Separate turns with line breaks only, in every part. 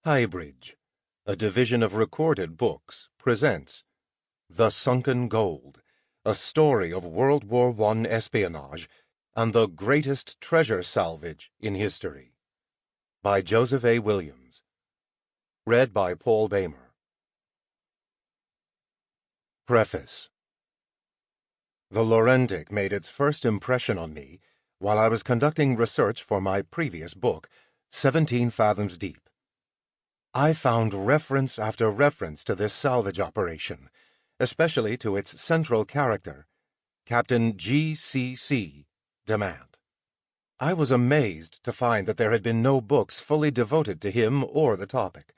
HighBridge, a division of Recorded Books, presents The Sunken Gold, a story of World War I espionage and the greatest treasure salvage in history. By Joseph A. Williams. Read by Paul Boehmer. Preface. The Laurentic made its first impression on me while I was conducting research for my previous book, 17 Fathoms Deep. I found reference after reference to this salvage operation, especially to its central character, Captain G.C.C. Damant. I was amazed to find that there had been no books fully devoted to him or the topic,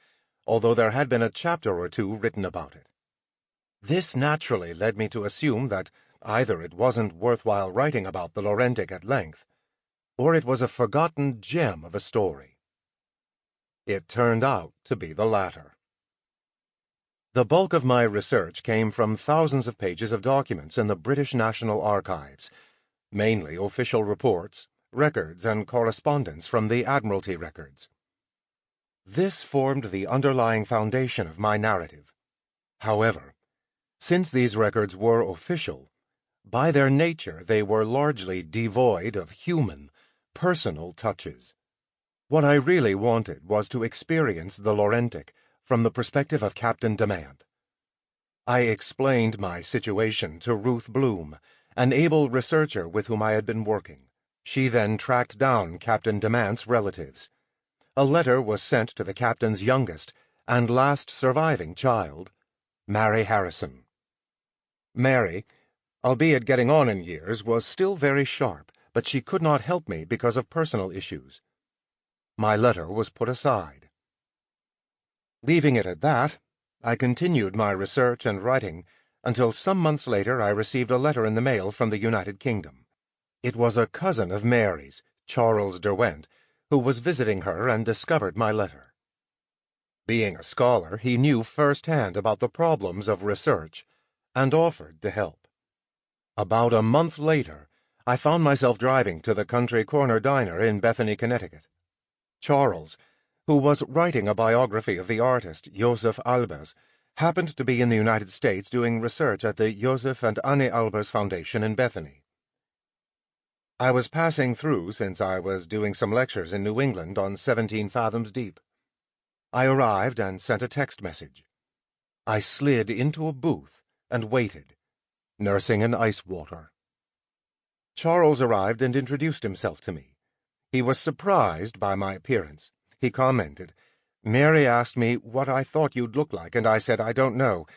although there had been a chapter or two written about it. This naturally led me to assume that either it wasn't worthwhile writing about the Laurentic at length, or it was a forgotten gem of a story. It turned out to be the latter. The bulk of my research came from thousands of pages of documents in the British National Archives, mainly official reports, records, and correspondence from the Admiralty records. This formed the underlying foundation of my narrative. However, since these records were official, by their nature they were largely devoid of human, personal touches. What I really wanted was to experience the Laurentic from the perspective of Captain Damant. I explained my situation to Ruth Bloom, an able researcher with whom I had been working. She then tracked down Captain Damant's relatives. A letter was sent to the captain's youngest and last surviving child, Mary Harrison. Mary, albeit getting on in years, was still very sharp, but she could not help me because of personal issues. My letter was put aside. Leaving it at that, I continued my research and writing until some months later I received a letter in the mail from the United Kingdom. It was a cousin of Mary's, Charles Derwent, who was visiting her and discovered my letter. Being a scholar, he knew firsthand about the problems of research and offered to help. About a month later, I found myself driving to the Country Corner Diner in Bethany, Connecticut. Charles, who was writing a biography of the artist Joseph Albers, happened to be in the United States doing research at the Joseph and Annie Albers Foundation in Bethany. I was passing through since I was doing some lectures in New England on 17 Fathoms Deep. I arrived and sent a text message. I slid into a booth and waited, nursing an ice water. Charles arrived and introduced himself to me. He was surprised by my appearance. He commented, "Mary asked me what I thought you'd look like, and I said, I don't know.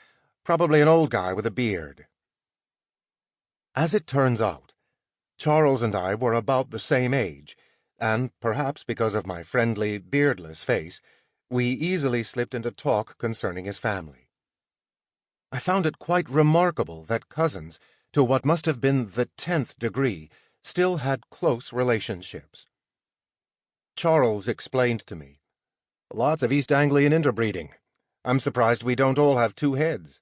Probably an old guy with a beard." As it turns out, Charles and I were about the same age, and perhaps because of my friendly, beardless face, we easily slipped into talk concerning his family. I found it quite remarkable that cousins, to what must have been the 10th degree, still had close relationships. Charles explained to me, "Lots of East Anglian interbreeding. I'm surprised we don't all have two heads."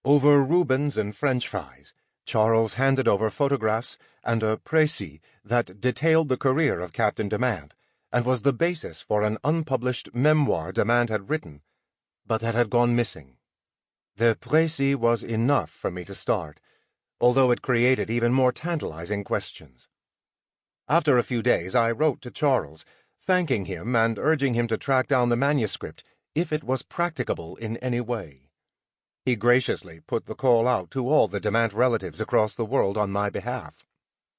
Over Rubens and French fries, Charles handed over photographs and a précis that detailed the career of Captain Damant and was the basis for an unpublished memoir Damant had written, but that had gone missing. The précis was enough for me to start, although it created even more tantalizing questions. After a few days, I wrote to Charles, thanking him and urging him to track down the manuscript if it was practicable in any way. He graciously put the call out to all the Damant relatives across the world on my behalf.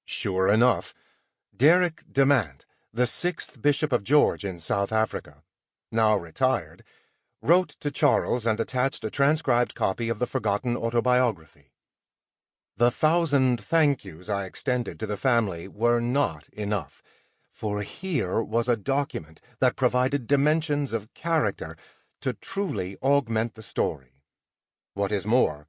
Sure enough, Derek Damant, the 6th Bishop of George in South Africa, now retired, wrote to Charles and attached a transcribed copy of the forgotten autobiography. The 1,000 thank yous I extended to the family were not enough, for here was a document that provided dimensions of character to truly augment the story. What is more,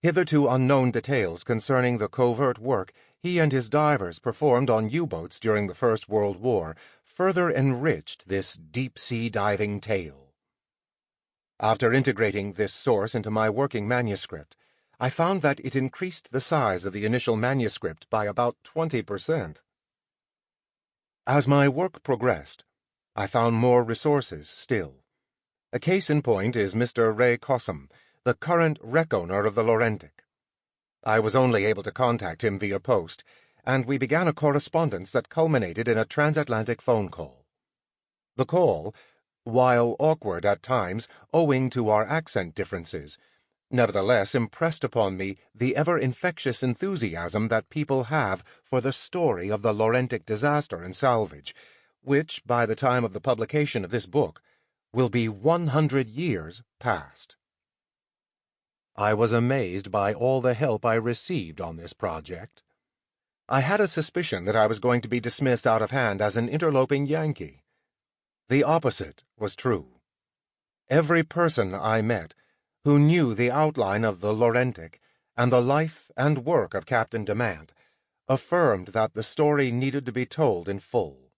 hitherto unknown details concerning the covert work he and his divers performed on U-boats during the First World War further enriched this deep-sea diving tale. After integrating this source into my working manuscript, I found that it increased the size of the initial manuscript by about 20%. As my work progressed, I found more resources still. A case in point is Mr. Ray Cossum, the current wreck owner of the Laurentic. I was only able to contact him via post, and we began a correspondence that culminated in a transatlantic phone call. The call, while awkward at times owing to our accent differences, nevertheless impressed upon me the ever-infectious enthusiasm that people have for the story of the Laurentic disaster and salvage, which, by the time of the publication of this book, will be 100 years past. I was amazed by all the help I received on this project. I had a suspicion that I was going to be dismissed out of hand as an interloping Yankee. The opposite was true. Every person I met who knew the outline of the Laurentic and the life and work of Captain Damant affirmed that the story needed to be told in full.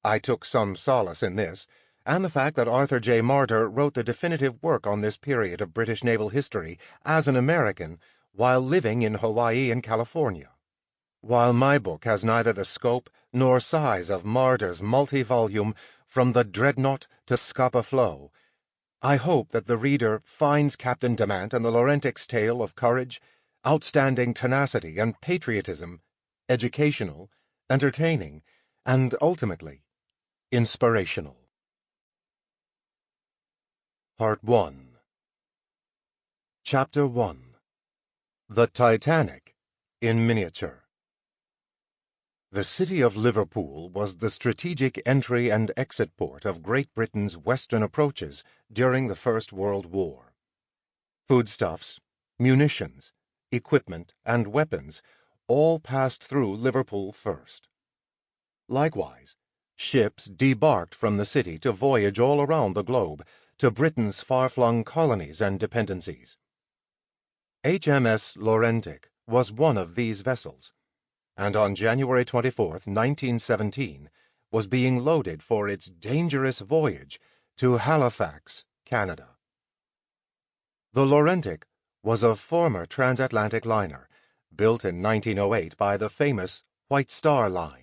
I took some solace in this, and the fact that Arthur J. Marder wrote the definitive work on this period of British naval history as an American while living in Hawaii and California. While my book has neither the scope nor size of Marder's multi-volume From the Dreadnought to Scapa Flow, I hope that the reader finds Captain Damant and the Laurentic's tale of courage, outstanding tenacity, and patriotism educational, entertaining, and ultimately inspirational. Part 1. Chapter 1. The Titanic in Miniature. The city of Liverpool was the strategic entry and exit port of Great Britain's western approaches during the First World War. Foodstuffs, munitions, equipment, and weapons all passed through Liverpool first. Likewise, ships debarked from the city to voyage all around the globe to Britain's far-flung colonies and dependencies. HMS Laurentic was one of these vessels, and on January 24, 1917, was being loaded for its dangerous voyage to Halifax, Canada. The Laurentic was a former transatlantic liner, built in 1908 by the famous White Star Line.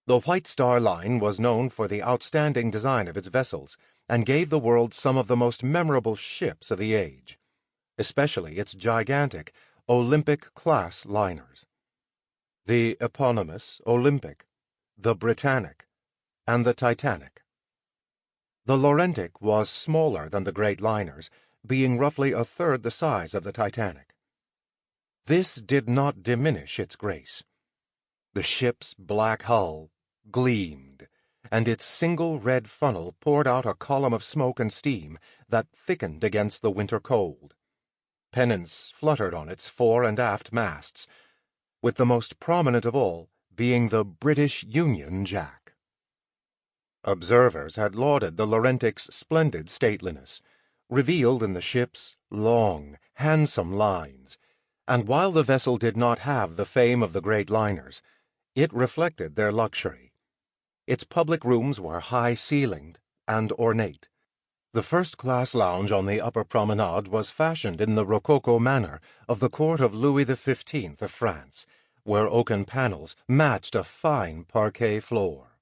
The White Star Line was known for the outstanding design of its vessels and gave the world some of the most memorable ships of the age, especially its gigantic Olympic-class liners. The eponymous Olympic, the Britannic, and the Titanic. The Laurentic was smaller than the great liners, being roughly a third the size of the Titanic. This did not diminish its grace. The ship's black hull gleamed, and its single red funnel poured out a column of smoke and steam that thickened against the winter cold. Pennants fluttered on its fore and aft masts, with the most prominent of all being the British Union Jack. Observers had lauded the Laurentic's splendid stateliness, revealed in the ship's long, handsome lines, and while the vessel did not have the fame of the great liners, it reflected their luxury. Its public rooms were high-ceilinged and ornate. The first-class lounge on the upper promenade was fashioned in the Rococo manner of the court of Louis XV of France, where oaken panels matched a fine parquet floor.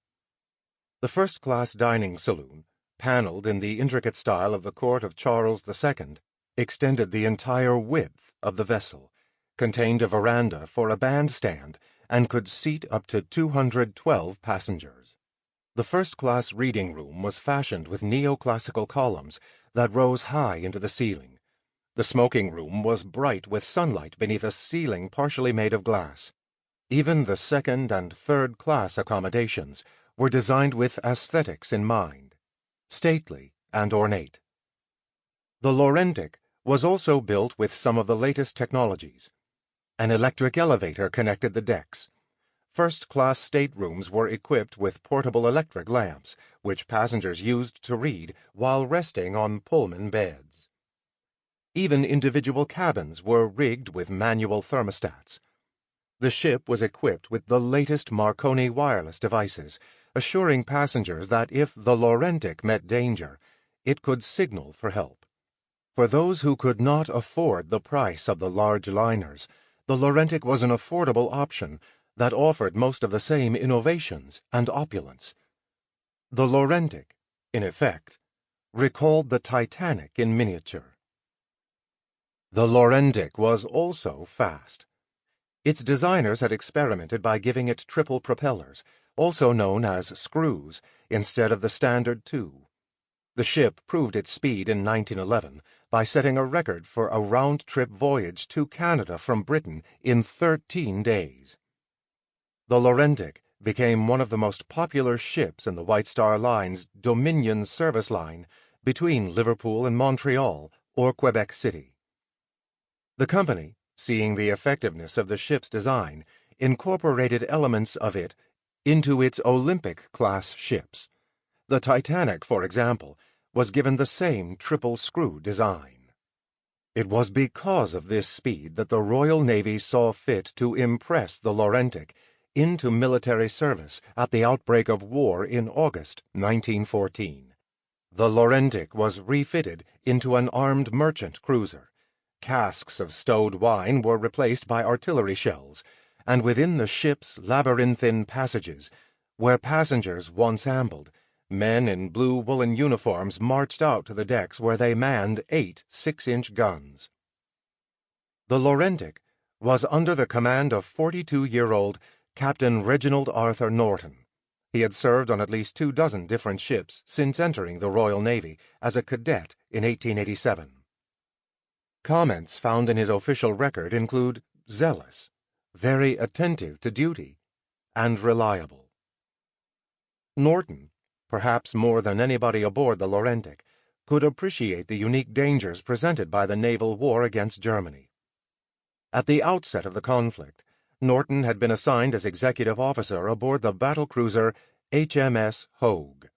The first-class dining saloon, paneled in the intricate style of the court of Charles II, extended the entire width of the vessel, contained a veranda for a bandstand, and could seat up to 212 passengers. The first-class reading room was fashioned with neoclassical columns that rose high into the ceiling. The smoking room was bright with sunlight beneath a ceiling partially made of glass. Even the second- and third-class accommodations were designed with aesthetics in mind, stately and ornate. The Laurentic was also built with some of the latest technologies. An electric elevator connected the decks. First-class staterooms were equipped with portable electric lamps, which passengers used to read while resting on Pullman beds. Even individual cabins were rigged with manual thermostats. The ship was equipped with the latest Marconi wireless devices, assuring passengers that if the Laurentic met danger, it could signal for help. For those who could not afford the price of the large liners, the Laurentic was an affordable option that offered most of the same innovations and opulence. The Laurentic, in effect, recalled the Titanic in miniature. The Laurentic was also fast. Its designers had experimented by giving it triple propellers, also known as screws, instead of the standard two. The ship proved its speed in 1911 by setting a record for a round-trip voyage to Canada from Britain in 13 days. The Laurentic became one of the most popular ships in the White Star Line's Dominion service line between Liverpool and Montreal or Quebec City. The company, seeing the effectiveness of the ship's design, incorporated elements of it into its Olympic-class ships. The Titanic, for example, was given the same triple-screw design. It was because of this speed that the Royal Navy saw fit to impress the Laurentic into military service at the outbreak of war in August 1914. The Laurentic was refitted into an armed merchant cruiser. Casks of stowed wine were replaced by artillery shells, and within the ship's labyrinthine passages, where passengers once ambled, men in blue woolen uniforms marched out to the decks where they manned 8 6-inch guns. The Laurentic was under the command of 42-year-old Captain Reginald Arthur Norton. He had served on at least 24 different ships since entering the Royal Navy as a cadet in 1887. Comments found in his official record include zealous, very attentive to duty, and reliable. Norton, perhaps more than anybody aboard the Laurentic, could appreciate the unique dangers presented by the naval war against Germany. At the outset of the conflict, Norton had been assigned as executive officer aboard the battlecruiser HMS Hogue.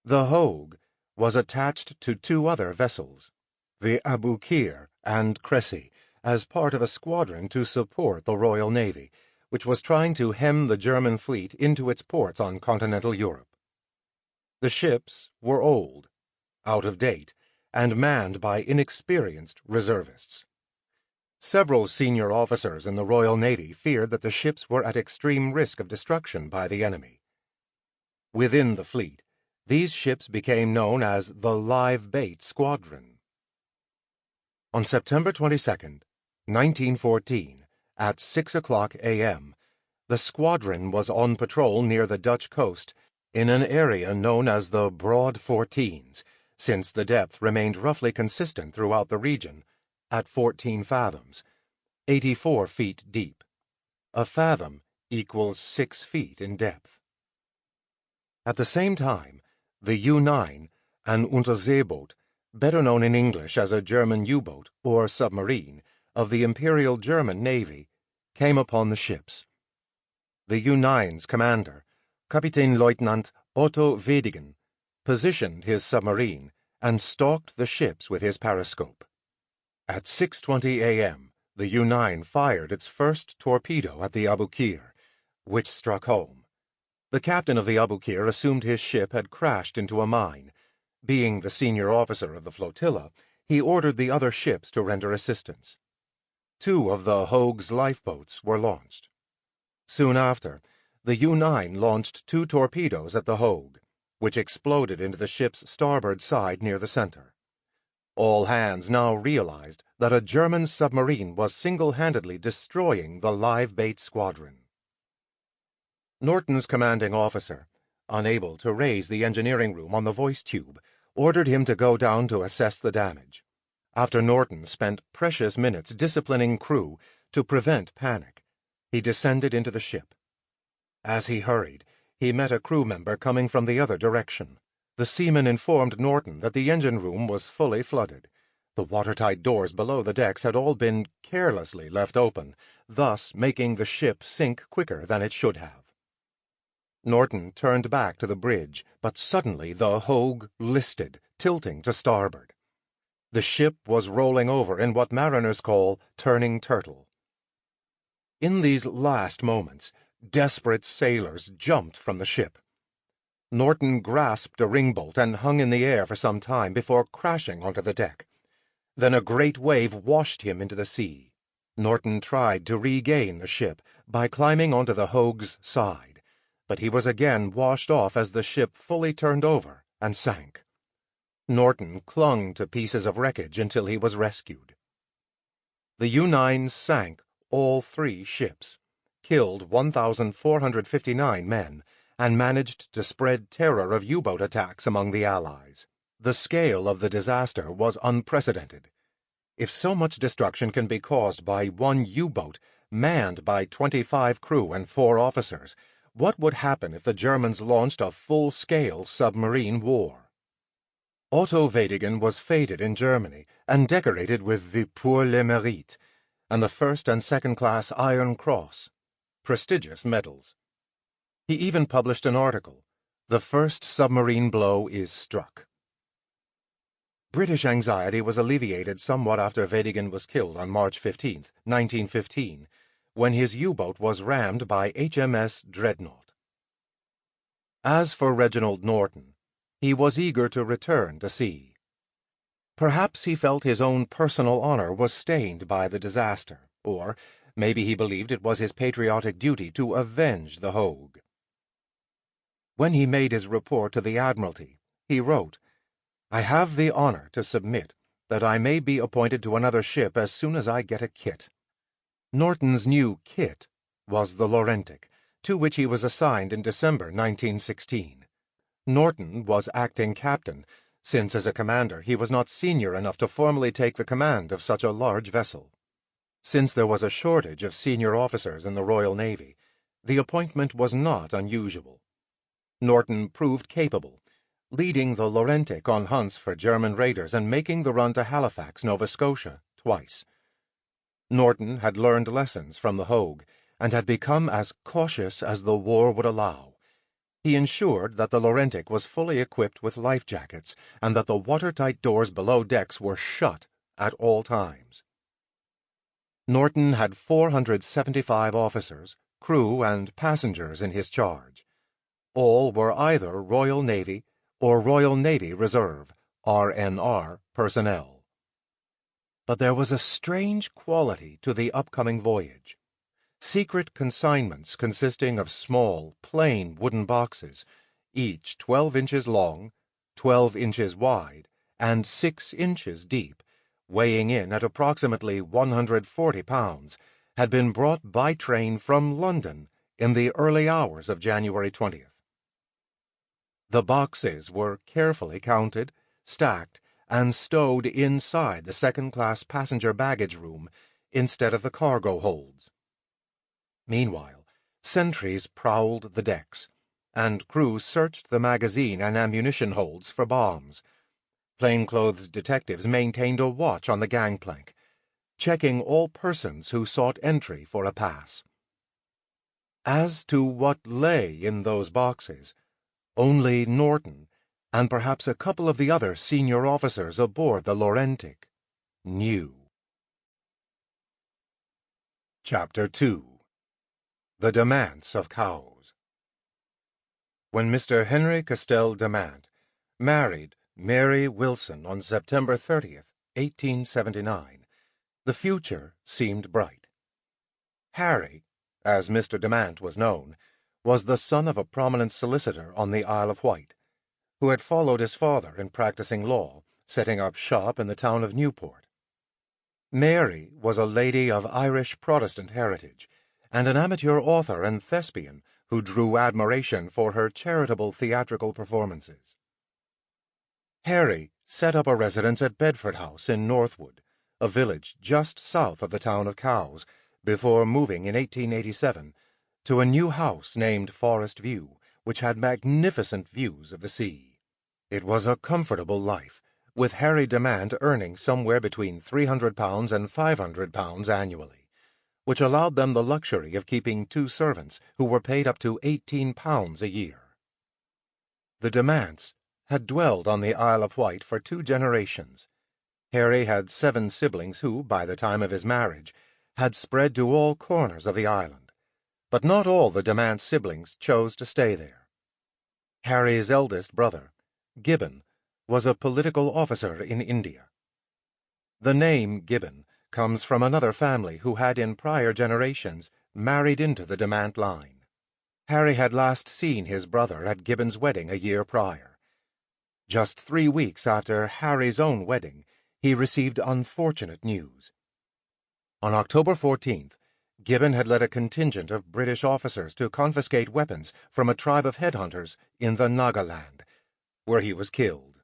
The Hogue was attached to 2 other vessels, the Aboukir and Cressy, as part of a squadron to support the Royal Navy, which was trying to hem the German fleet into its ports on continental Europe. The ships were old, out of date, and manned by inexperienced reservists. Several senior officers in the Royal Navy feared that the ships were at extreme risk of destruction by the enemy. Within the fleet, these ships became known as the Live Bait Squadron. On September 22, 1914, at 6 o'clock a.m., the squadron was on patrol near the Dutch coast in an area known as the Broad 14s, since the depth remained roughly consistent throughout the region, at 14 fathoms, 84 feet deep. A fathom equals 6 feet in depth. At the same time, the U-9, an Unterseeboot, better known in English as a German U-boat or submarine, of the Imperial German Navy, came upon the ships. The U-9's commander, Kapitänleutnant Otto Wedigen, positioned his submarine and stalked the ships with his periscope. At 6:20 a.m., the U-9 fired its first torpedo at the Aboukir, which struck home. The captain of the Aboukir assumed his ship had crashed into a mine. Being the senior officer of the flotilla, he ordered the other ships to render assistance. 2 of the Hogue's lifeboats were launched. Soon after, the U-9 launched 2 torpedoes at the Hogue, which exploded into the ship's starboard side near the center. All hands now realized that a German submarine was single-handedly destroying the Live Bait Squadron. Norton's commanding officer, unable to raise the engineering room on the voice tube, ordered him to go down to assess the damage. After Norton spent precious minutes disciplining crew to prevent panic, he descended into the ship. As he hurried, he met a crew member coming from the other direction. The seaman informed Norton that the engine room was fully flooded. The watertight doors below the decks had all been carelessly left open, thus making the ship sink quicker than it should have. Norton turned back to the bridge, but suddenly the Hogue listed, tilting to starboard. The ship was rolling over in what mariners call turning turtle. In these last moments, desperate sailors jumped from the ship. Norton grasped a ringbolt and hung in the air for some time before crashing onto the deck. Then a great wave washed him into the sea. Norton tried to regain the ship by climbing onto the Hogue's side, but he was again washed off as the ship fully turned over and sank. Norton clung to pieces of wreckage until he was rescued. The U-9 sank all 3 ships, killed 1,459 men, and managed to spread terror of U-boat attacks among the Allies. The scale of the disaster was unprecedented. If so much destruction can be caused by one U-boat, manned by 25 crew and 4 officers, what would happen if the Germans launched a full-scale submarine war? Otto Weddigen was feted in Germany and decorated with the Pour le Mérite and the first and second-class Iron Cross, prestigious medals. He even published an article, "The First Submarine Blow is Struck." British anxiety was alleviated somewhat after Weddigen was killed on March 15, 1915, when his U-boat was rammed by HMS Dreadnought. As for Reginald Norton, he was eager to return to sea. Perhaps he felt his own personal honor was stained by the disaster, or maybe he believed it was his patriotic duty to avenge the Hogue. When he made his report to the Admiralty, he wrote, "I have the honor to submit that I may be appointed to another ship as soon as I get a kit." Norton's new kit was the Laurentic, to which he was assigned in December 1916. Norton was acting captain, since as a commander he was not senior enough to formally take the command of such a large vessel. Since there was a shortage of senior officers in the Royal Navy, the appointment was not unusual. Norton proved capable, leading the Laurentic on hunts for German raiders and making the run to Halifax, Nova Scotia, twice. Norton had learned lessons from the Hogue, and had become as cautious as the war would allow. He ensured that the Laurentic was fully equipped with life jackets, and that the watertight doors below decks were shut at all times. Norton had 475 officers, crew, and passengers in his charge. All were either Royal Navy or Royal Navy Reserve, RNR, personnel. But there was a strange quality to the upcoming voyage. Secret consignments consisting of small, plain wooden boxes, each 12 inches long, 12 inches wide, and 6 inches deep, weighing in at approximately 140 pounds, had been brought by train from London in the early hours of January 20th. The boxes were carefully counted, stacked, and stowed inside the second-class passenger baggage room instead of the cargo holds. Meanwhile, sentries prowled the decks, and crew searched the magazine and ammunition holds for bombs. Plainclothes detectives maintained a watch on the gangplank, checking all persons who sought entry for a pass. As to what lay in those boxes, only Norton, and perhaps a couple of the other senior officers aboard the Laurentic, knew. Chapter 2. The Damants of Cowes. When Mr. Henry Castell Damant married Mary Wilson on September 30th, 1879, the future seemed bright. Harry, as Mr. Damant was known, was the son of a prominent solicitor on the Isle of Wight, who had followed his father in practicing law, setting up shop in the town of Newport. Mary was a lady of Irish Protestant heritage, and an amateur author and thespian who drew admiration for her charitable theatrical performances. Harry set up a residence at Bedford House in Northwood, a village just south of the town of Cowes, before moving in 1887 to a new house named Forest View, which had magnificent views of the sea. It was a comfortable life, with Harry Damant earning somewhere between £300 and £500 annually, which allowed them the luxury of keeping 2 servants who were paid up to £18 a year. The Damants had dwelled on the Isle of Wight for 2 generations. Harry had 7 siblings who, by the time of his marriage, had spread to all corners of the island, but not all the Damant siblings chose to stay there. Harry's eldest brother, Gibbon, was a political officer in India. The name Gibbon comes from another family who had in prior generations married into the Damant line. Harry had last seen his brother at Gibbon's wedding a year prior. Just 3 weeks after Harry's own wedding, he received unfortunate news. On October 14th, Gibbon had led a contingent of British officers to confiscate weapons from a tribe of headhunters in the Nagaland, where he was killed.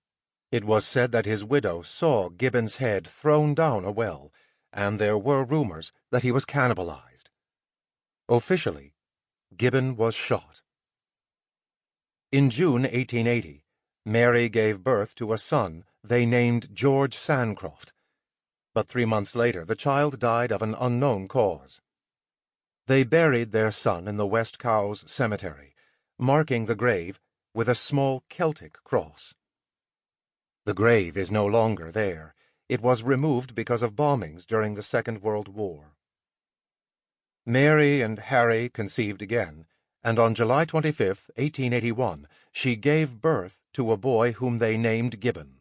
It was said that his widow saw Gibbon's head thrown down a well, and there were rumors that he was cannibalized. Officially, Gibbon was shot. In June 1880, Mary gave birth to a son they named George Sancroft, but 3 months later the child died of an unknown cause. They buried their son in the West Cowes Cemetery, marking the grave with a small Celtic cross. The grave is no longer there. It was removed because of bombings during the Second World War. Mary and Harry conceived again, and on July 25, 1881, she gave birth to a boy whom they named Gibbon.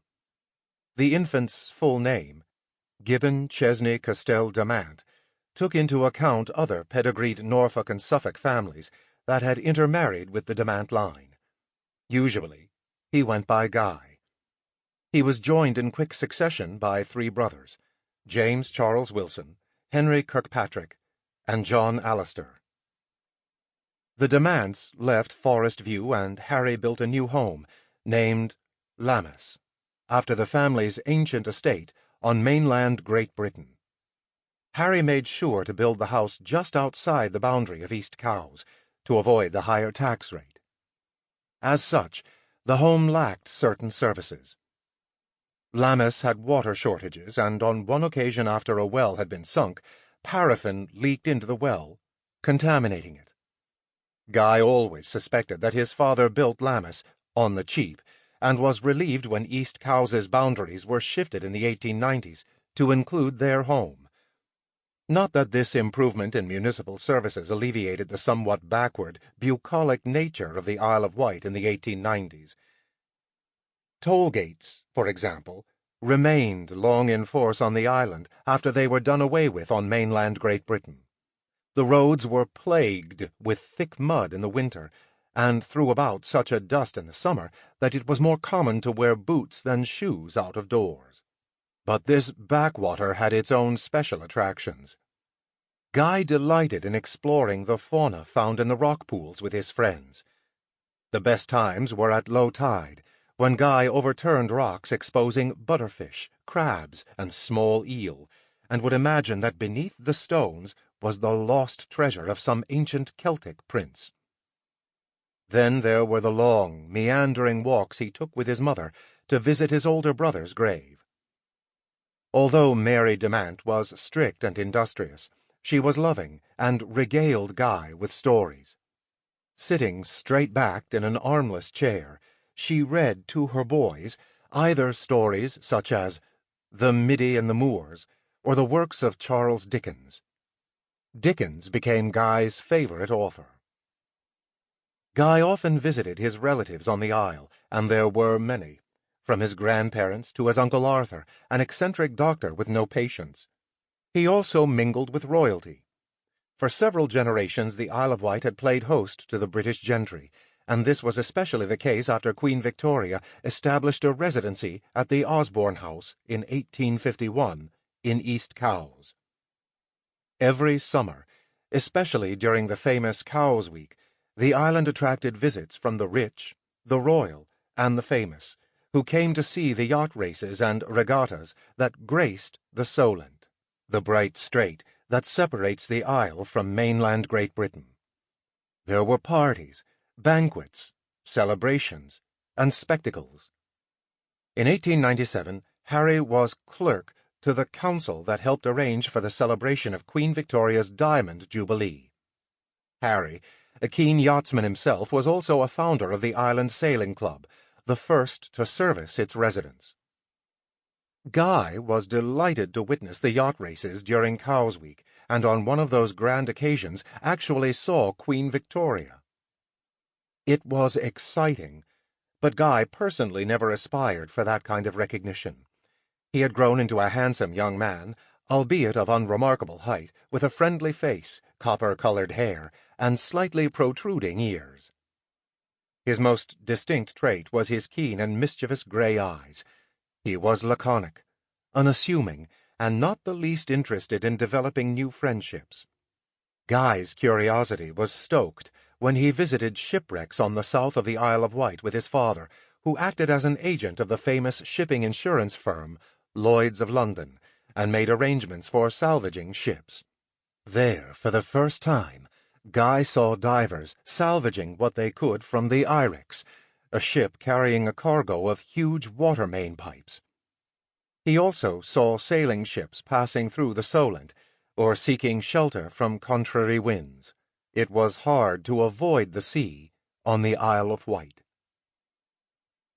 The infant's full name, Gibbon Chesney Castell Damant, took into account other pedigreed Norfolk and Suffolk families that had intermarried with the Damant line. Usually, he went by Guy. He was joined in quick succession by 3 brothers, James Charles Wilson, Henry Kirkpatrick, and John Alister. The Damants left Forest View, and Harry built a new home, named Lammas, after the family's ancient estate on mainland Great Britain. Harry made sure to build the house just outside the boundary of East Cowes, to avoid the higher tax rate. As such, the home lacked certain services. Lammas had water shortages, and on one occasion after a well had been sunk, paraffin leaked into the well, contaminating it. Guy always suspected that his father built Lammas on the cheap, and was relieved when East Cowes's boundaries were shifted in the 1890s to include their home. Not that this improvement in municipal services alleviated the somewhat backward, bucolic nature of the Isle of Wight in the 1890s. Toll gates, for example, remained long in force on the island after they were done away with on mainland Great Britain. The roads were plagued with thick mud in the winter, and threw about such a dust in the summer that it was more common to wear boots than shoes out of doors. But this backwater had its own special attractions. Guy delighted in exploring the fauna found in the rock pools with his friends. The best times were at low tide, when Guy overturned rocks exposing butterfish, crabs, and small eel, and would imagine that beneath the stones was the lost treasure of some ancient Celtic prince. Then there were the long, meandering walks he took with his mother to visit his older brother's grave. Although Mary Damant was strict and industrious, she was loving and regaled Guy with stories. Sitting straight-backed in an armless chair, she read to her boys either stories such as The Middy and the Moors or the works of Charles Dickens. Dickens became Guy's favorite author. Guy often visited his relatives on the Isle, and there were many, from his grandparents to his Uncle Arthur, an eccentric doctor with no patience. He also mingled with royalty. For several generations the Isle of Wight had played host to the British gentry, and this was especially the case after Queen Victoria established a residency at the Osborne House in 1851 in East Cowes. Every summer, especially during the famous Cowes Week, the island attracted visits from the rich, the royal, and the famous, who came to see the yacht races and regattas that graced the Solent, the bright strait that separates the Isle from mainland Great Britain. There were parties, banquets, celebrations, and spectacles. In 1897, Harry was clerk to the council that helped arrange for the celebration of Queen Victoria's Diamond Jubilee. Harry, a keen yachtsman himself, was also a founder of the Island Sailing Club, the first to service its residents. Guy was delighted to witness the yacht races during Cowes Week, and on one of those grand occasions actually saw Queen Victoria. It was exciting, but Guy personally never aspired for that kind of recognition. He had grown into a handsome young man, albeit of unremarkable height, with a friendly face, copper-colored hair, and slightly protruding ears. His most distinct trait was his keen and mischievous gray eyes. He was laconic, unassuming, and not the least interested in developing new friendships. Guy's curiosity was stoked when he visited shipwrecks on the south of the Isle of Wight with his father, who acted as an agent of the famous shipping insurance firm, Lloyd's of London, and made arrangements for salvaging ships. There, for the first time, Guy saw divers salvaging what they could from the Irex, a ship carrying a cargo of huge water main pipes. He also saw sailing ships passing through the Solent, or seeking shelter from contrary winds. It was hard to avoid the sea on the Isle of Wight.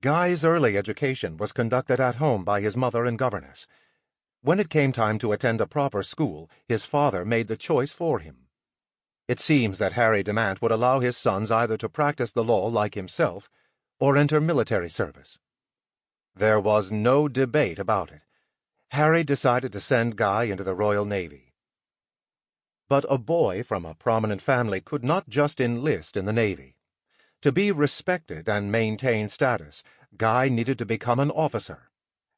Guy's early education was conducted at home by his mother and governess. When it came time to attend a proper school, his father made the choice for him. It seems that Harry Damant would allow his sons either to practice the law like himself, or enter military service. There was no debate about it. Harry decided to send Guy into the Royal Navy. But a boy from a prominent family could not just enlist in the Navy. To be respected and maintain status, Guy needed to become an officer.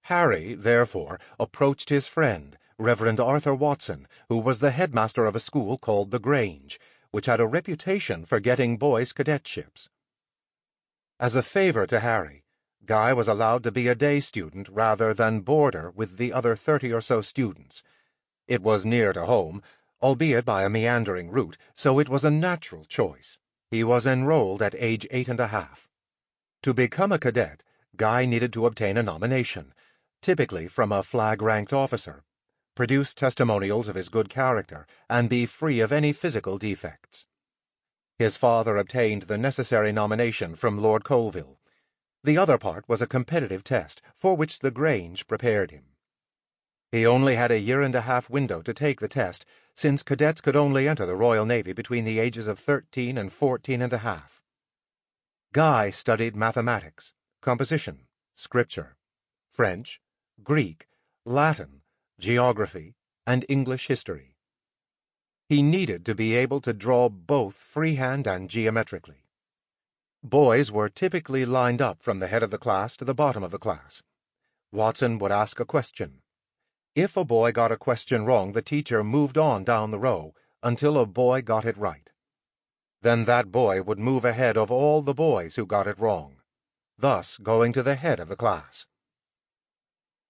Harry, therefore, approached his friend, Reverend Arthur Watson, who was the headmaster of a school called the Grange, which had a reputation for getting boys' cadetships. As a favor to Harry, Guy was allowed to be a day student rather than boarder with the other 30 or so students. It was near to home, albeit by a meandering route, so it was a natural choice. He was enrolled at age 8.5. To become a cadet, Guy needed to obtain a nomination, typically from a flag-ranked officer, produce testimonials of his good character, and be free of any physical defects. His father obtained the necessary nomination from Lord Colville. The other part was a competitive test, for which the Grange prepared him. He only had a 1.5-year window to take the test, since cadets could only enter the Royal Navy between the ages of 13 and 14.5. Guy studied mathematics, composition, scripture, French, Greek, Latin, geography, and English history. He needed to be able to draw both freehand and geometrically. Boys were typically lined up from the head of the class to the bottom of the class. Watson would ask a question. If a boy got a question wrong, the teacher moved on down the row until a boy got it right. Then that boy would move ahead of all the boys who got it wrong, thus going to the head of the class.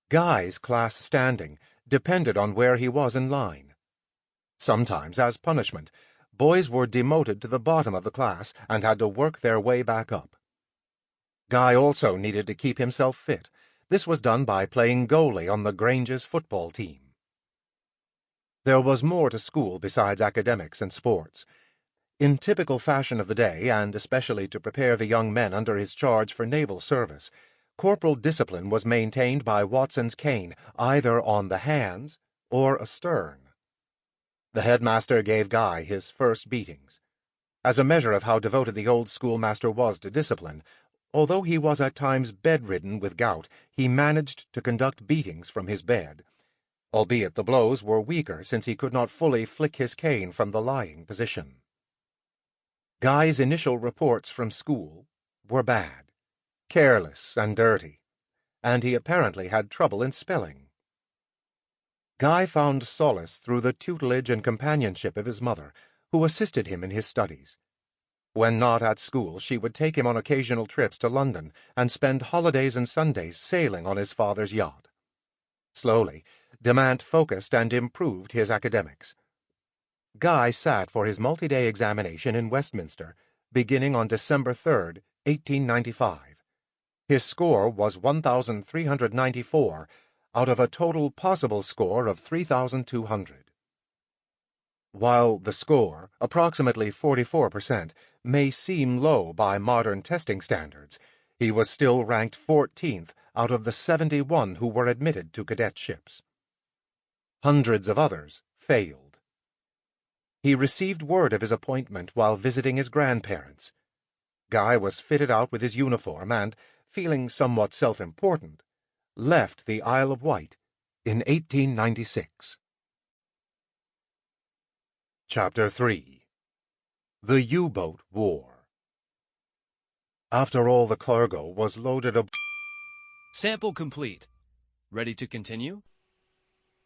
Guy's class standing depended on where he was in line. Sometimes, as punishment, boys were demoted to the bottom of the class and had to work their way back up. Guy also needed to keep himself fit. This was done by playing goalie on the Grange's football team. There was more to school besides academics and sports. In typical fashion of the day, and especially to prepare the young men under his charge for naval service, corporal discipline was maintained by Watson's cane, either on the hands or astern. The headmaster gave Guy his first beatings. As a measure of how devoted the old schoolmaster was to discipline, although he was at times bedridden with gout, he managed to conduct beatings from his bed, albeit the blows were weaker since he could not fully flick his cane from the lying position. Guy's initial reports from school were bad, careless and dirty, and he apparently had trouble in spelling. Guy found solace through the tutelage and companionship of his mother, who assisted him in his studies. When not at school, she would take him on occasional trips to London and spend holidays and Sundays sailing on his father's yacht. Slowly, Damant focused and improved his academics. Guy sat for his multi-day examination in Westminster, beginning on December 3, 1895. His score was 1,394 out of a total possible score of 3,200. While the score, approximately 44%, may seem low by modern testing standards, he was still ranked 14th out of the 71 who were admitted to cadetships. Hundreds of others failed. He received word of his appointment while visiting his grandparents. Guy was fitted out with his uniform and, feeling somewhat self-important, left the Isle of Wight in 1896. Chapter 3. The U-Boat War. After all the cargo was loaded up...
Sample complete. Ready to continue?